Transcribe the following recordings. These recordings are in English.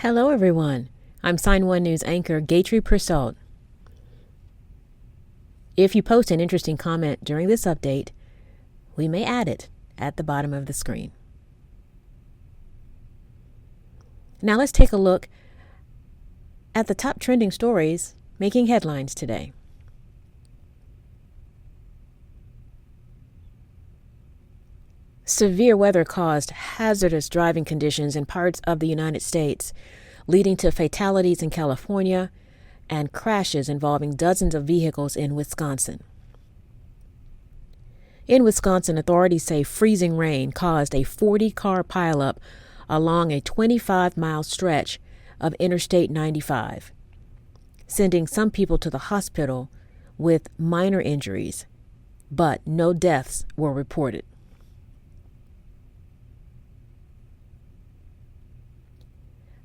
Hello, everyone. I'm Sign1News anchor Gatry Persaud. If you post an interesting comment during this update, we may add it at the bottom of the screen. Now let's take a look at the top trending stories making headlines today. Severe weather caused hazardous driving conditions in parts of the United States, leading to fatalities in California and crashes involving dozens of vehicles in Wisconsin. In Wisconsin, authorities say freezing rain caused a 40-car pileup along a 25-mile stretch of Interstate 95, sending some people to the hospital with minor injuries, but no deaths were reported.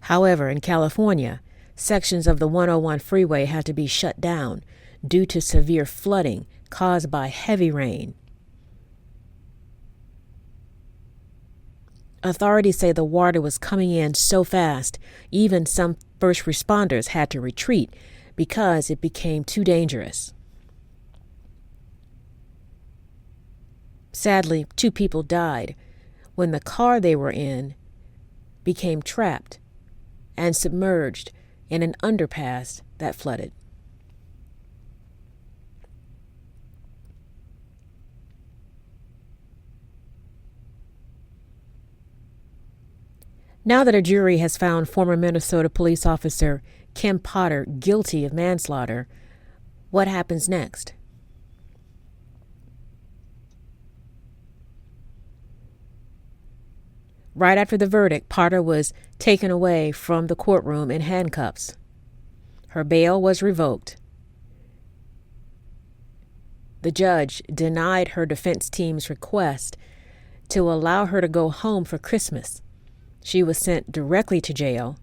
However, in California, sections of the 101 freeway had to be shut down due to severe flooding caused by heavy rain. Authorities say the water was coming in so fast, even some first responders had to retreat because it became too dangerous. Sadly, 2 people died when the car they were in became trapped and submerged in an underpass that flooded. Now that a jury has found former Minnesota police officer Kim Potter guilty of manslaughter, what happens next? Right after the verdict, Potter was taken away from the courtroom in handcuffs. Her bail was revoked. The judge denied her defense team's request to allow her to go home for Christmas. She was sent directly to jail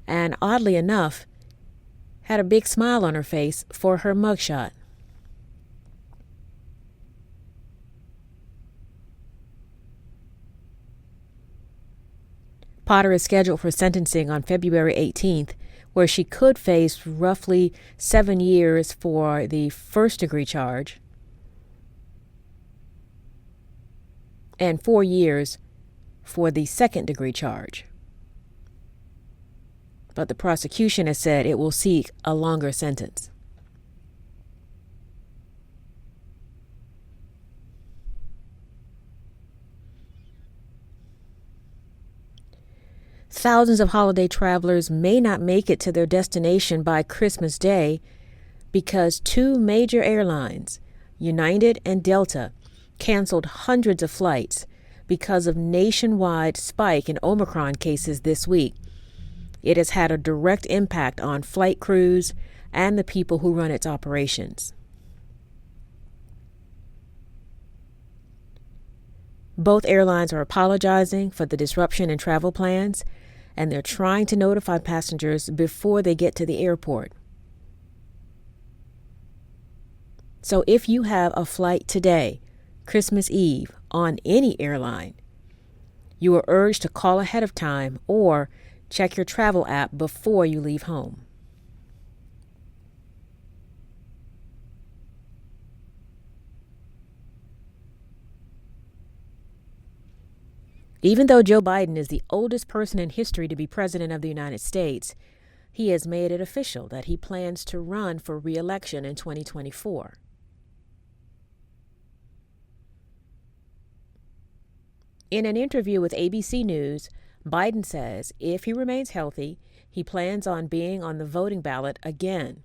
and, oddly enough, had a big smile on her face for her mugshot. Potter is scheduled for sentencing on February 18th, where she could face roughly 7 years for the first-degree charge and 4 years for the second-degree charge. But the prosecution has said it will seek a longer sentence. Thousands of holiday travelers may not make it to their destination by Christmas Day because 2 major airlines, United and Delta, canceled hundreds of flights because of nationwide spike in Omicron cases this week. It has had a direct impact on flight crews and the people who run its operations. Both airlines are apologizing for the disruption in travel plans, and they're trying to notify passengers before they get to the airport. So if you have a flight today, Christmas Eve, on any airline, you are urged to call ahead of time or check your travel app before you leave home. Even though Joe Biden is the oldest person in history to be president of the United States, he has made it official that he plans to run for re-election in 2024. In an interview with ABC News, Biden says if he remains healthy, he plans on being on the voting ballot again,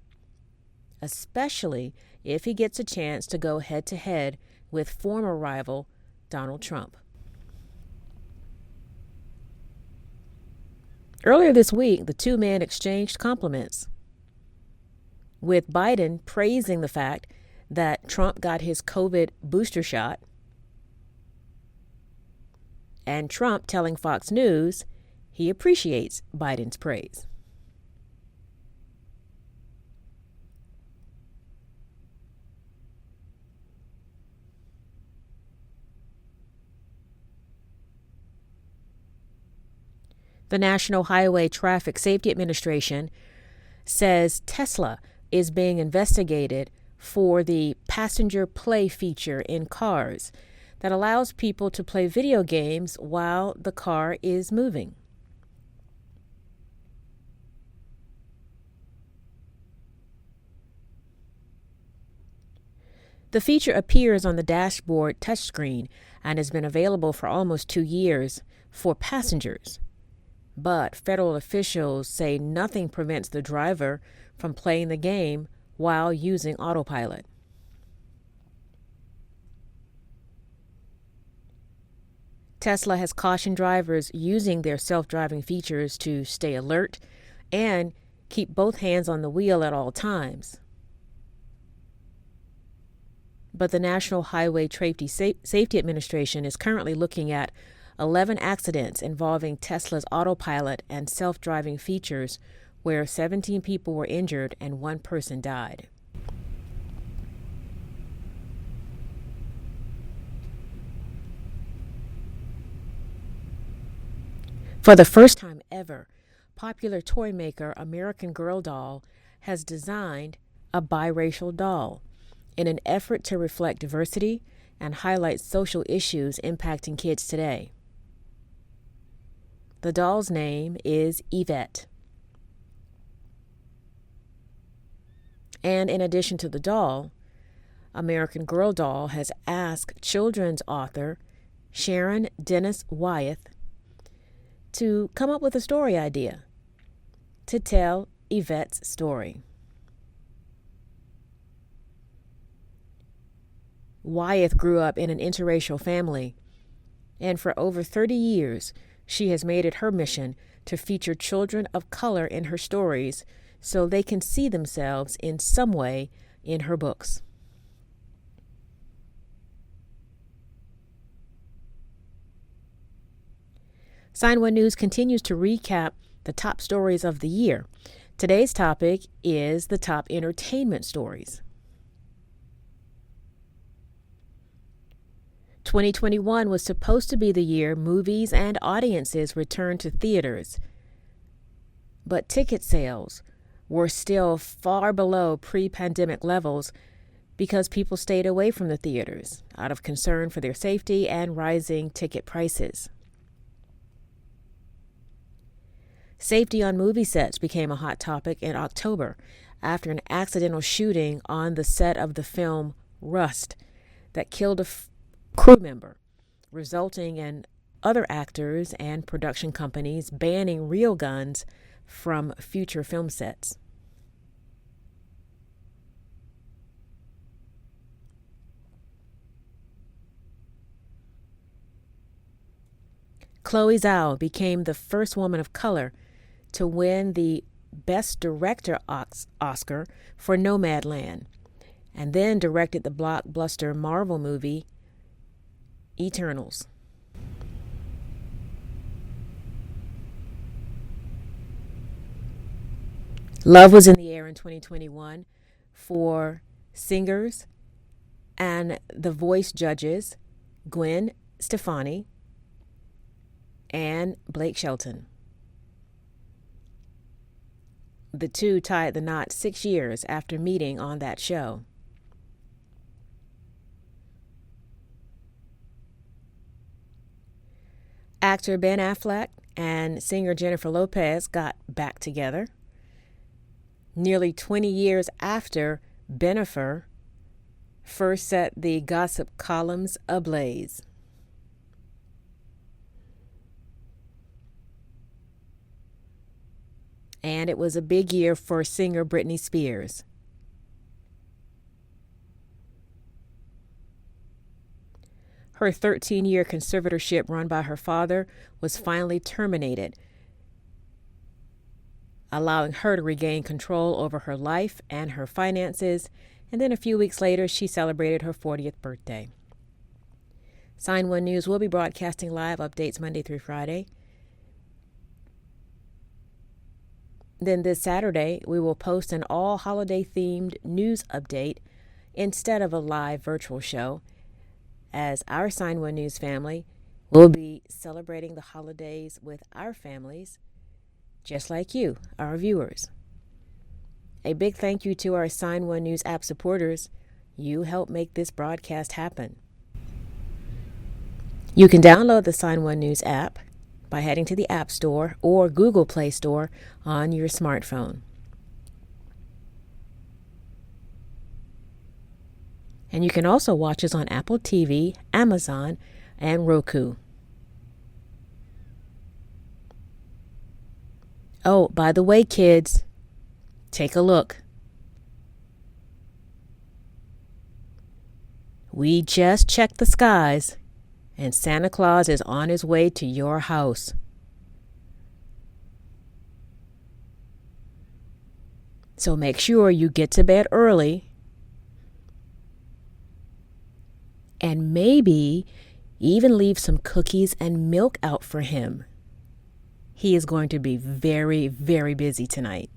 especially if he gets a chance to go head-to-head with former rival Donald Trump. Earlier this week, the 2 men exchanged compliments, with Biden praising the fact that Trump got his COVID booster shot, and Trump telling Fox News he appreciates Biden's praise. The National Highway Traffic Safety Administration says Tesla is being investigated for the passenger play feature in cars that allows people to play video games while the car is moving. The feature appears on the dashboard touchscreen and has been available for almost 2 years for passengers. But federal officials say nothing prevents the driver from playing the game while using autopilot. Tesla has cautioned drivers using their self-driving features to stay alert and keep both hands on the wheel at all times. But the National Highway Safety Administration is currently looking at 11 accidents involving Tesla's autopilot and self-driving features where 17 people were injured and 1 person died. For the first time ever, popular toy maker American Girl doll has designed a biracial doll in an effort to reflect diversity and highlight social issues impacting kids today. The doll's name is Yvette. And in addition to the doll, American Girl doll has asked children's author Sharon Dennis Wyeth to come up with a story idea to tell Yvette's story. Wyeth grew up in an interracial family, and for over 30 years, she has made it her mission to feature children of color in her stories so they can see themselves in some way in her books. Sign1News continues to recap the top stories of the year. Today's topic is the top entertainment stories. 2021 was supposed to be the year movies and audiences returned to theaters, but ticket sales were still far below pre-pandemic levels because people stayed away from the theaters out of concern for their safety and rising ticket prices. Safety on movie sets became a hot topic in October after an accidental shooting on the set of the film Rust that killed a crew member, resulting in other actors and production companies banning real guns from future film sets. Chloe Zhao became the first woman of color to win the Best Director Oscar for Nomadland, and then directed the blockbuster Marvel movie Eternals. Love was in the air in 2021 for singers and The Voice judges Gwen Stefani and Blake Shelton. The two tied the knot 6 years after meeting on that show. Actor Ben Affleck and singer Jennifer Lopez got back together nearly 20 years after Bennifer first set the gossip columns ablaze. And it was a big year for singer Britney Spears. Her 13-year conservatorship run by her father was finally terminated, allowing her to regain control over her life and her finances, and then a few weeks later, she celebrated her 40th birthday. Sign1News will be broadcasting live updates Monday through Friday. Then this Saturday, we will post an all-holiday-themed news update instead of a live virtual show, as our Sign1News family We'll be celebrating the holidays with our families, just like you, our viewers. A big thank you to our Sign1News app supporters. You help make this broadcast happen. You can download the Sign1News app by heading to the App Store or Google Play Store on your smartphone. And you can also watch us on Apple TV, Amazon, and Roku. Oh, by the way, kids, take a look. We just checked the skies, and Santa Claus is on his way to your house. So make sure you get to bed early, and maybe even leave some cookies and milk out for him. He is going to be very, very busy tonight.